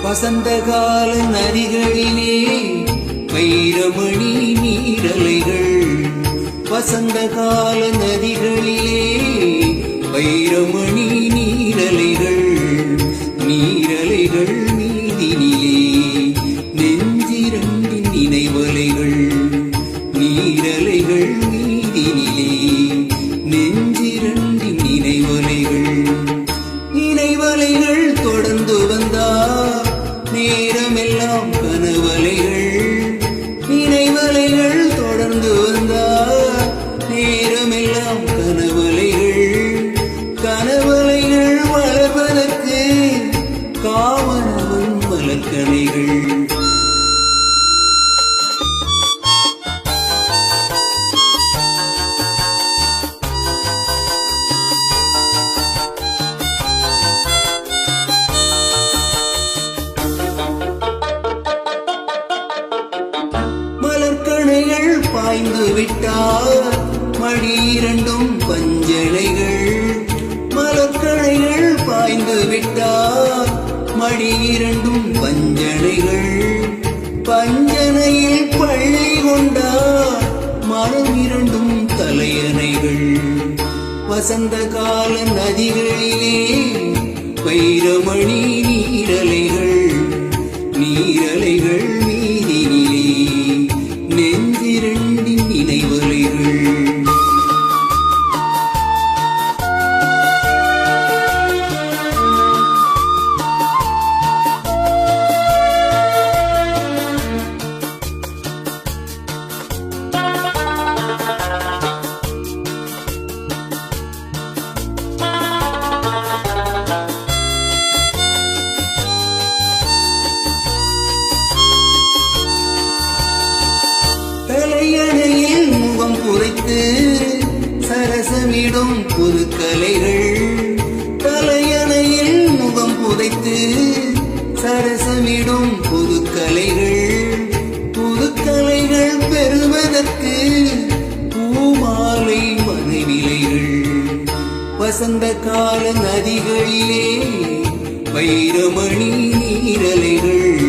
வசந்த கால நதிகளிலே வைரமணி நீரலைகள், வசந்த கால நதிகளிலே வைரமணி நீரலைகள், நீரலைகள் மீதினிலே நெஞ்சிரண்டின் நினைவலைகள், நீரலைகள் மீதினிலே நெஞ்சிரண்டின் நினைவலைகள், நினைவலைகள் தொடர்ந்து வந்தார் நேரமெல்லாம் கனவலைகள், நினைவலைகள் தொடர்ந்து வந்தார் நேரமெல்லாம் கனவலைகள், கனவலைகள் வளர்வதற்கு காவனவன் மலர்கனைகள். மலர்கணைகள் பாய்ந்து விட்டார் மடி இரண்டும் பஞ்சனைகள், மலர்கணைகள் பாய்ந்து விட்டார் மடி இரண்டும் பஞ்சனைகள், பஞ்சனையில் பள்ளி கொண்டார் மனம் இரண்டும் தலையணைகள், வசந்த கால நதிகளிலே வைரமணி நீரலைகள், நீரலைகள் மீதினிலே நெஞ்சிரண்டின் நினைவலைகள். தலையணையில் முகம் புதைத்து சரசமிடும் புதுக்கலைகள், தலையணையில் முகம் புதைத்து சரசமிடும் புதுக்கலைகள், புதுக்கலைகள் பெறுவதற்கு பூமாலை மனைவிலைகள், வசந்த கால நதிகளிலே வைரமணி நீரலைகள்,